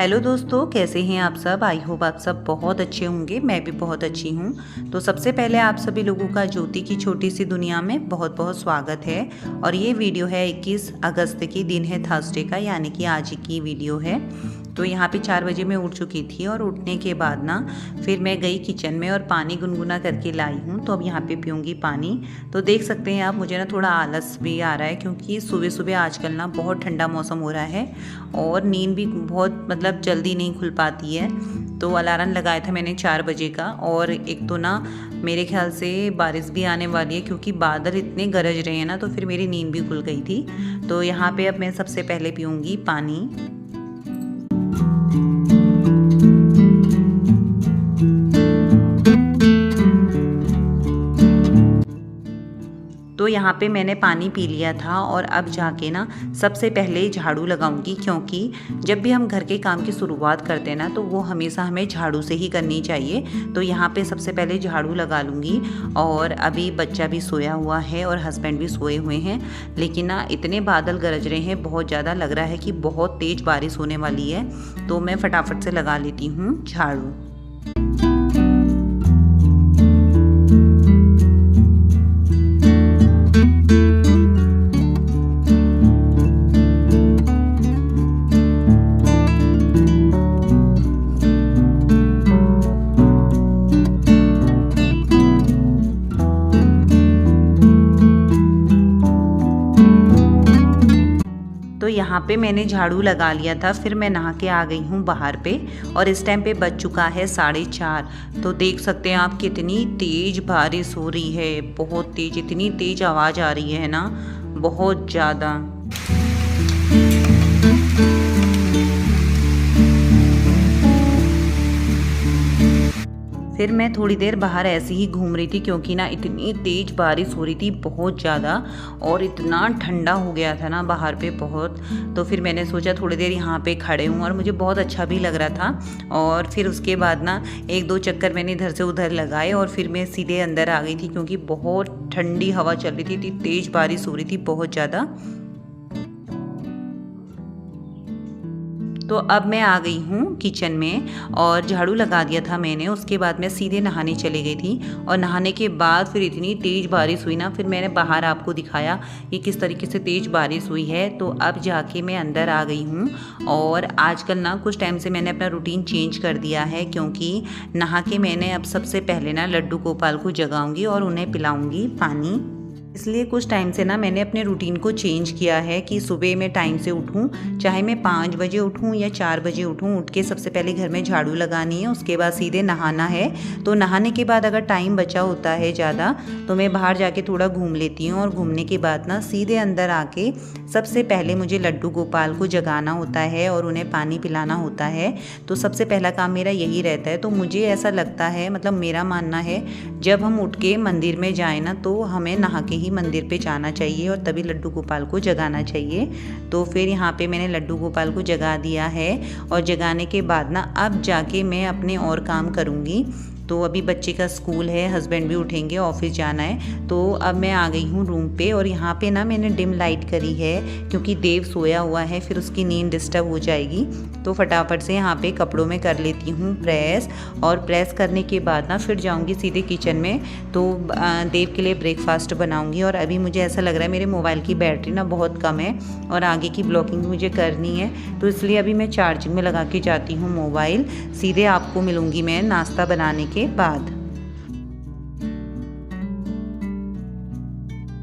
Hello दोस्तों, कैसे हैं आप सब। आई होप आप सब बहुत अच्छे होंगे। मैं भी बहुत अच्छी हूँ। तो सबसे पहले आप सभी लोगों का ज्योति की छोटी सी दुनिया में बहुत बहुत स्वागत है। और ये वीडियो है 21 अगस्त की, दिन है थर्सडे का, यानी कि आज की वीडियो है। तो यहाँ पे 4 बजे मैं उठ चुकी थी और उठने के बाद ना फिर मैं गई किचन में और पानी गुनगुना करके लाई हूँ। तो अब यहाँ पे पीऊँगी पानी। तो देख सकते हैं आप, मुझे ना थोड़ा आलस भी आ रहा है क्योंकि सुबह सुबह आजकल ना बहुत ठंडा मौसम हो रहा है और नींद भी बहुत जल्दी नहीं खुल पाती है। तो अलार्म लगाया था मैंने 4 बजे का। और एक तो ना मेरे ख्याल से बारिश भी आने वाली है क्योंकि बादल इतने गरज रहे हैं ना, तो फिर मेरी नींद भी खुल गई थी। तो यहाँ पे अब मैं सबसे पहले पीऊँगी पानी। तो यहाँ पे मैंने पानी पी लिया था और अब जाके ना सबसे पहले झाड़ू लगाऊंगी, क्योंकि जब भी हम घर के काम की शुरुआत करते हैं ना तो वो हमेशा हमें झाड़ू से ही करनी चाहिए। तो यहाँ पे सबसे पहले झाड़ू लगा लूँगी। और अभी बच्चा भी सोया हुआ है और हस्बैंड भी सोए हुए हैं, लेकिन ना इतने बादल गरज रहे हैं, बहुत ज़्यादा लग रहा है कि बहुत तेज़ बारिश होने वाली है। तो मैं फटाफट से लगा लेती हूँ झाड़ू। तो यहाँ पे मैंने झाड़ू लगा लिया था, फिर मैं नहा के आ गई हूँ बाहर पे। और इस टाइम पे बज चुका है 4:30। तो देख सकते हैं आप कितनी तेज़ बारिश हो रही है, बहुत तेज़, इतनी तेज़ आवाज़ आ रही है ना, बहुत ज़्यादा। फिर मैं थोड़ी देर बाहर ऐसे ही घूम रही थी क्योंकि ना इतनी तेज़ बारिश हो रही थी, बहुत ज़्यादा, और इतना ठंडा हो गया था ना बाहर पे बहुत। तो फिर मैंने सोचा थोड़ी देर यहाँ पे खड़े हूँ और मुझे बहुत अच्छा भी लग रहा था। और फिर उसके बाद ना 1-2 चक्कर मैंने इधर से उधर लगाए और फिर मैं सीधे अंदर आ गई थी क्योंकि बहुत ठंडी हवा चल रही थी, इतनी तेज़ बारिश हो रही थी, बहुत ज़्यादा। तो अब मैं आ गई हूँ किचन में और झाड़ू लगा दिया था मैंने। उसके बाद मैं सीधे नहाने चली गई थी और नहाने के बाद फिर इतनी तेज़ बारिश हुई ना, फिर मैंने बाहर आपको दिखाया कि किस तरीके से तेज़ बारिश हुई है। तो अब जाके मैं अंदर आ गई हूँ। और आजकल ना कुछ टाइम से मैंने अपना रूटीन चेंज कर दिया है, क्योंकि नहा के मैंने अब सबसे पहले ना लड्डू गोपाल को जगाऊंगी और उन्हें पिलाऊंगी पानी। इसलिए कुछ टाइम से ना मैंने अपने रूटीन को चेंज किया है कि सुबह मैं टाइम से उठूं, चाहे मैं 5 बजे उठूं या 4 बजे उठूं। उठ के सबसे पहले घर में झाड़ू लगानी है, उसके बाद सीधे नहाना है। तो नहाने के बाद अगर टाइम बचा होता है ज़्यादा तो मैं बाहर जाके थोड़ा घूम लेती हूँ। और घूमने के बाद ना सीधे अंदर आके सबसे पहले मुझे लड्डू गोपाल को जगाना होता है और उन्हें पानी पिलाना होता है। तो सबसे पहला काम मेरा यही रहता है। तो मुझे ऐसा लगता है, मतलब मेरा मानना है, जब हम उठ के मंदिर में जाए ना तो हमें नहा के ही मंदिर पे जाना चाहिए और तभी लड्डू गोपाल को जगाना चाहिए। तो फिर यहाँ पे मैंने लड्डू गोपाल को जगा दिया है और जगाने के बाद ना अब जाके मैं अपने और काम करूँगी। तो अभी बच्चे का स्कूल है, हस्बैंड भी उठेंगे, ऑफिस जाना है। तो अब मैं आ गई हूँ रूम पे और यहाँ पे ना मैंने डिम लाइट करी है क्योंकि देव सोया हुआ है, फिर उसकी नींद डिस्टर्ब हो जाएगी। तो फटाफट से यहाँ पे कपड़ों में कर लेती हूँ प्रेस। और प्रेस करने के बाद ना फिर जाऊँगी सीधे किचन में। तो देव के लिए ब्रेकफास्ट बनाऊँगी। और अभी मुझे ऐसा लग रहा है मेरे मोबाइल की बैटरी ना बहुत कम है और आगे की ब्लॉकिंग मुझे करनी है, तो इसलिए अभी मैं चार्जिंग में लगा के जाती हूँ मोबाइल। सीधे आपको मिलूँगी मैं नाश्ता बनाने के बाद।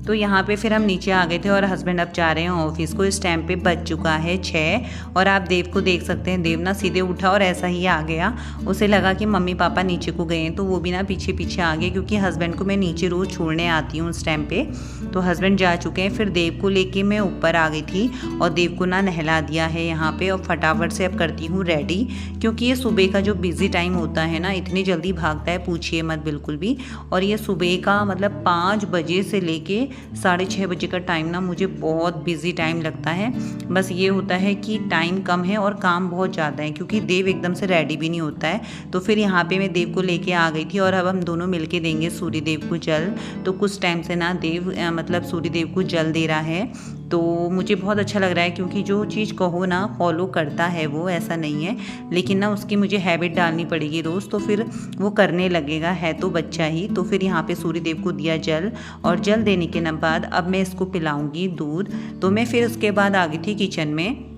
तो यहाँ पे फिर हम नीचे आ गए थे और हस्बैंड अब जा रहे हैं ऑफिस को। इस टाइम पे बज चुका है 6 और आप देव को देख सकते हैं, देव ना सीधे उठा और ऐसा ही आ गया। उसे लगा कि मम्मी पापा नीचे को गए हैं, तो वो भी ना पीछे पीछे आ गए, क्योंकि हस्बैंड को मैं नीचे रोज़ छोड़ने आती हूँ उस टाइम पे। तो हस्बैंड जा चुके हैं। फिर देव को लेके मैं ऊपर आ गई थी और देव को ना नहला दिया है यहाँ पे। और फटाफट से अब करती हूँ रेडी, क्योंकि ये सुबह का जो बिजी टाइम होता है ना, इतनी जल्दी भागता है, पूछिए मत बिल्कुल भी। और ये सुबह का मतलब 5 बजे से लेके 6:30 बजे का टाइम ना मुझे बहुत बिजी टाइम लगता है। बस ये होता है कि टाइम कम है और काम बहुत ज़्यादा है, क्योंकि देव एकदम से रेडी भी नहीं होता है। तो फिर यहाँ पे मैं देव को लेके आ गई थी और अब हम दोनों मिलके देंगे सूर्य देव को जल। तो कुछ टाइम से ना देव मतलब सूर्य देव को जल दे रहा है। तो मुझे बहुत अच्छा लग रहा है, क्योंकि जो चीज़ कहो ना फॉलो करता है वो, ऐसा नहीं है, लेकिन ना उसकी मुझे हैबिट डालनी पड़ेगी रोज़, तो फिर वो करने लगेगा, है तो बच्चा ही। तो फिर यहाँ पे सूर्य देव को दिया जल, और जल देने के बाद अब मैं इसको पिलाऊंगी दूध। तो मैं फिर उसके बाद आ गई थी किचन में,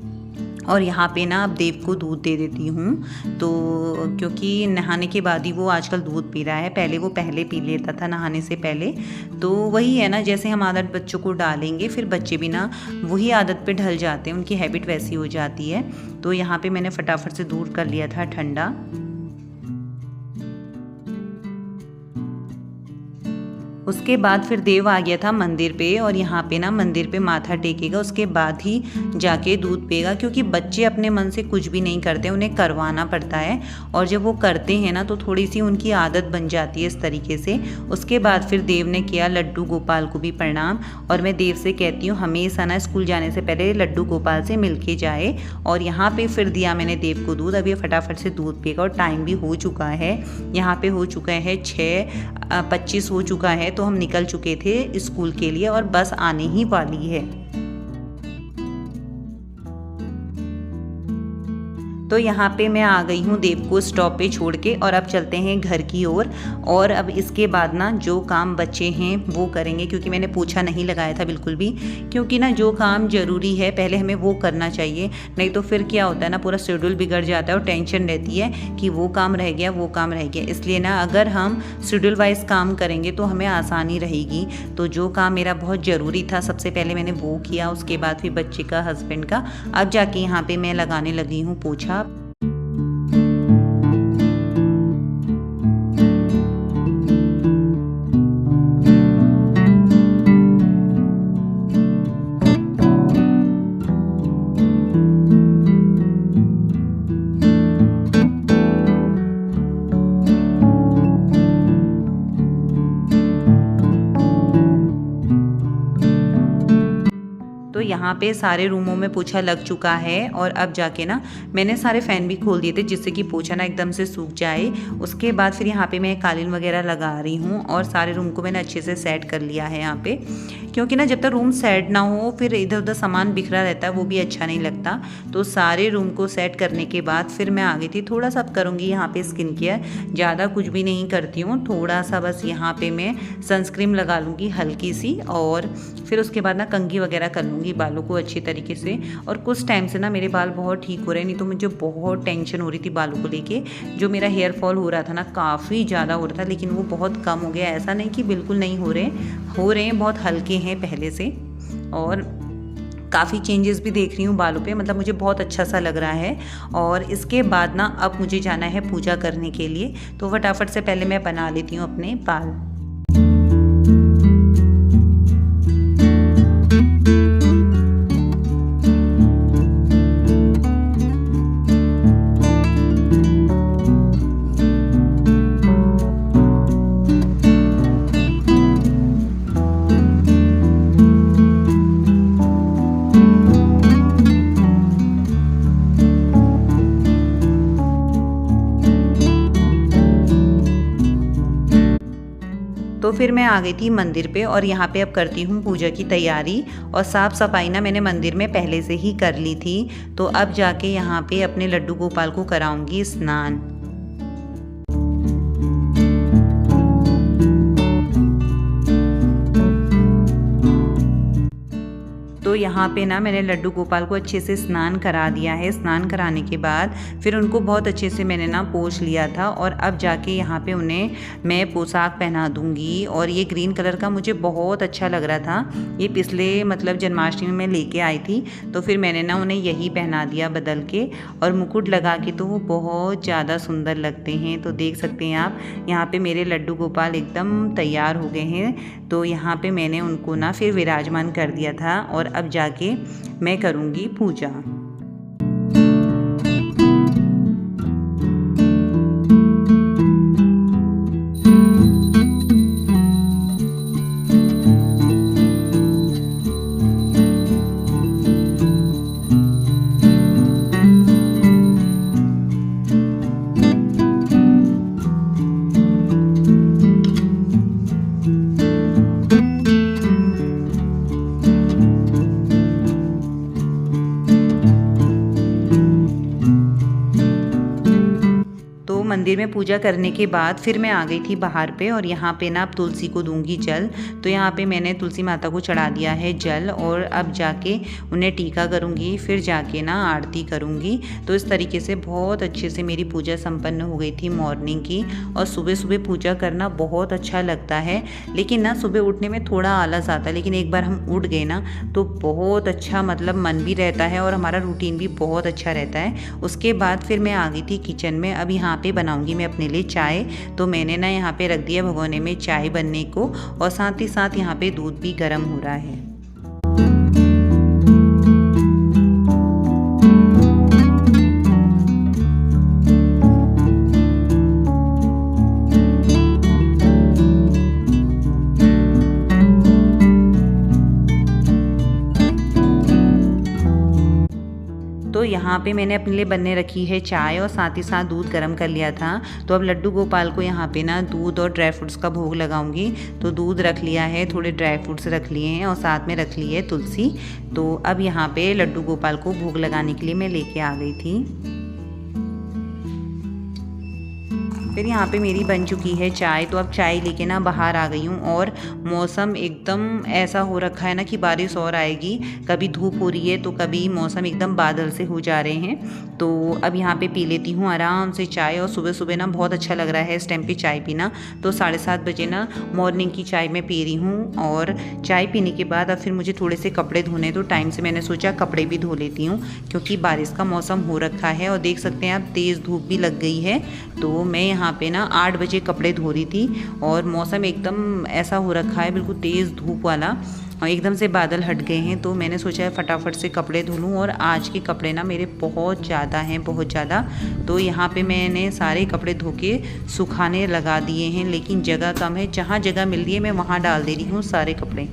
और यहाँ पे ना अब देव को दूध दे देती हूँ। तो क्योंकि नहाने के बाद ही वो आजकल दूध पी रहा है, पहले वो पहले पी लेता था नहाने से पहले। तो वही है ना, जैसे हम आदत बच्चों को डालेंगे फिर बच्चे भी ना वही आदत पे ढल जाते हैं, उनकी हैबिट वैसी हो जाती है। तो यहाँ पे मैंने फटाफट से दूध कर लिया था ठंडा। उसके बाद फिर देव आ गया था मंदिर पे, और यहाँ पे ना मंदिर पे माथा टेकेगा, उसके बाद ही जाके दूध पिएगा, क्योंकि बच्चे अपने मन से कुछ भी नहीं करते, उन्हें करवाना पड़ता है। और जब वो करते हैं ना तो थोड़ी सी उनकी आदत बन जाती है इस तरीके से। उसके बाद फिर देव ने किया लड्डू गोपाल को भी प्रणाम, और मैं देव से कहती हूँ हमेशा ना स्कूल जाने से पहले लड्डू गोपाल से मिल के जाए। और यहाँ पे फिर दिया मैंने देव को दूध, अब ये फटाफट से दूध पिएगा, और टाइम भी हो चुका है, यहाँ पे हो चुका है 6:25 हो चुका है। तो हम निकल चुके थे स्कूल के लिए, और बस आने ही वाली है। तो यहाँ पे मैं आ गई हूँ देव को स्टॉप पे छोड़ के, और अब चलते हैं घर की ओर। और अब इसके बाद ना जो काम बचे हैं वो करेंगे, क्योंकि मैंने पोछा नहीं लगाया था बिल्कुल भी, क्योंकि ना जो काम ज़रूरी है पहले हमें वो करना चाहिए, नहीं तो फिर क्या होता है ना पूरा शेड्यूल बिगड़ जाता है, और टेंशन रहती है कि वो काम रह गया वो काम रह गया। इसलिए ना अगर हम शेड्यूल वाइज काम करेंगे तो हमें आसानी रहेगी। तो जो काम मेरा बहुत ज़रूरी था सबसे पहले मैंने वो किया, उसके बाद फिर बच्चे का, हस्बैंड का। अब जाके यहाँ पर मैं लगाने लगी हूँ पोछा। तो यहाँ पे सारे रूमों में पोछा लग चुका है, और अब जाके ना मैंने सारे फ़ैन भी खोल दिए थे जिससे कि पोछा ना एकदम से सूख जाए। उसके बाद फिर यहाँ पे मैं कालीन वगैरह लगा रही हूँ, और सारे रूम को मैंने अच्छे से सेट कर लिया है यहाँ पे, क्योंकि ना जब तक रूम सेट ना हो फिर इधर उधर सामान बिखरा रहता है, वो भी अच्छा नहीं लगता। तो सारे रूम को सेट करने के बाद फिर मैं आ गई थी, थोड़ा सा अब करूँगी यहाँ पे स्किन केयर, ज़्यादा कुछ भी नहीं करती हूँ, थोड़ा सा बस यहाँ पे मैं सनस्क्रीन लगा लूँगी हल्की सी, और फिर उसके बाद ना कंघी वगैरह कर लूँगी बालों को अच्छी तरीके से। और कुछ टाइम से ना मेरे बाल बहुत ठीक हो रहे हैं, नहीं तो मुझे बहुत टेंशन हो रही थी बालों को लेके। जो मेरा हेयर फॉल हो रहा था ना काफ़ी ज़्यादा हो रहा था, लेकिन वो बहुत कम हो गया, ऐसा नहीं कि बिल्कुल नहीं हो रहे हैं, बहुत हल्के हैं पहले से। और काफ़ी चेंजेस भी देख रही हूँ बालों पे, मतलब मुझे बहुत अच्छा सा लग रहा है। और इसके बाद ना अब मुझे जाना है पूजा करने के लिए, तो फटाफट से पहले मैं बना लेती हूँ अपने बाल। तो फिर मैं आ गई थी मंदिर पे, और यहाँ पे अब करती हूँ पूजा की तैयारी। और साफ़ सफाई ना मैंने मंदिर में पहले से ही कर ली थी, तो अब जाके यहाँ पे अपने लड्डू गोपाल को कराऊंगी स्नान। तो यहाँ पे ना मैंने लड्डू गोपाल को अच्छे से स्नान करा दिया है। स्नान कराने के बाद फिर उनको बहुत अच्छे से मैंने ना पोंछ लिया था, और अब जाके यहाँ पे उन्हें मैं पोशाक पहना दूँगी। और ये ग्रीन कलर का मुझे बहुत अच्छा लग रहा था, ये पिछले मतलब जन्माष्टमी में लेके आई थी, तो फिर मैंने ना उन्हें यही पहना दिया बदल के। और मुकुट लगा के तो वो बहुत ज़्यादा सुंदर लगते हैं। तो देख सकते हैं आप, यहाँ पे मेरे लड्डू गोपाल एकदम तैयार हो गए हैं। तो यहाँ पे मैंने उनको ना फिर विराजमान कर दिया था, और अब जाके मैं करूँगी पूजा। मंदिर में पूजा करने के बाद फिर मैं आ गई थी बाहर पे और यहाँ पे ना अब तुलसी को दूंगी जल। तो यहाँ पे मैंने तुलसी माता को चढ़ा दिया है जल और अब जाके उन्हें टीका करूँगी, फिर जाके ना आरती करूँगी। तो इस तरीके से बहुत अच्छे से मेरी पूजा संपन्न हो गई थी मॉर्निंग की। और सुबह सुबह पूजा करना बहुत अच्छा लगता है, लेकिन ना सुबह उठने में थोड़ा आलस आता है, लेकिन एक बार हम उठ गए ना तो बहुत अच्छा मतलब मन भी रहता है और हमारा रूटीन भी बहुत अच्छा रहता है। उसके बाद फिर मैं आ गई थी किचन में। अब यहाँ पे बनाऊंगी मैं अपने लिए चाय। तो मैंने ना यहाँ पे रख दिया भगोने में चाय बनने को और साथ ही साथ यहाँ पे दूध भी गर्म हो रहा है। तो यहाँ पे मैंने अपने लिए बनने रखी है चाय और साथ ही साथ दूध गर्म कर लिया था। तो अब लड्डू गोपाल को यहाँ पे ना दूध और ड्राई फ्रूट्स का भोग लगाऊंगी। तो दूध रख लिया है, थोड़े ड्राई फ्रूट्स रख लिए हैं और साथ में रख ली है तुलसी। तो अब यहाँ पे लड्डू गोपाल को भोग लगाने के लिए मैं लेके आ गई थी। फिर यहाँ पे मेरी बन चुकी है चाय। तो अब चाय लेके ना बाहर आ गई हूँ और मौसम एकदम ऐसा हो रखा है ना कि बारिश और आएगी। कभी धूप हो रही है तो कभी मौसम एकदम बादल से हो जा रहे हैं। तो अब यहाँ पे पी लेती हूँ आराम से चाय। और सुबह सुबह ना बहुत अच्छा लग रहा है इस टाइम पे चाय पीना। तो 7:30 बजे ना मॉर्निंग की चाय मैं पी रही हूँ। और चाय पीने के बाद अब फिर मुझे थोड़े से कपड़े धोने, तो टाइम से मैंने सोचा कपड़े भी धो लेती हूँ क्योंकि बारिश का मौसम हो रखा है। और देख सकते हैं आप तेज़ धूप भी लग गई है। तो मैं यहाँ पे ना 8 बजे कपड़े धो रही थी और मौसम एकदम ऐसा हो रखा है बिल्कुल तेज़ धूप वाला और एकदम से बादल हट गए हैं। तो मैंने सोचा है फटाफट से कपड़े धो लूँ। और आज के कपड़े ना मेरे बहुत ज़्यादा हैं, बहुत ज़्यादा। तो यहाँ पे मैंने सारे कपड़े धो के सुखाने लगा दिए हैं, लेकिन जगह कम है। जहाँ जगह मिल रही है मैं वहाँ डाल दे रही हूँ सारे कपड़े।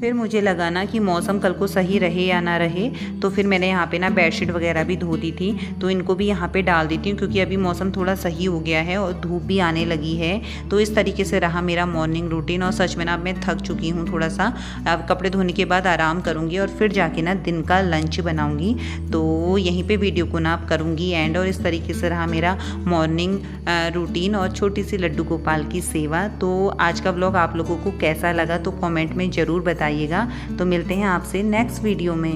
फिर मुझे लगा ना कि मौसम कल को सही रहे या ना रहे, तो फिर मैंने यहाँ पे ना बेडशीट वगैरह भी धो दी थी। तो इनको भी यहाँ पे डाल देती हूँ क्योंकि अभी मौसम थोड़ा सही हो गया है और धूप भी आने लगी है। तो इस तरीके से रहा मेरा मॉर्निंग रूटीन। और सच में ना अब मैं थक चुकी हूँ थोड़ा सा। अब कपड़े धोने के बाद आराम करूँगी और फिर जाके ना दिन का लंच बनाऊँगी। तो यहीं पर वीडियो को ना आप करूँगी एंड। और इस तरीके से रहा मेरा मॉर्निंग रूटीन और छोटी सी लड्डू गोपाल की सेवा। तो आज का व्लॉग आप लोगों को कैसा लगा तो कमेंट में ज़रूर बताइएगा। तो मिलते हैं आपसे नेक्स्ट वीडियो में।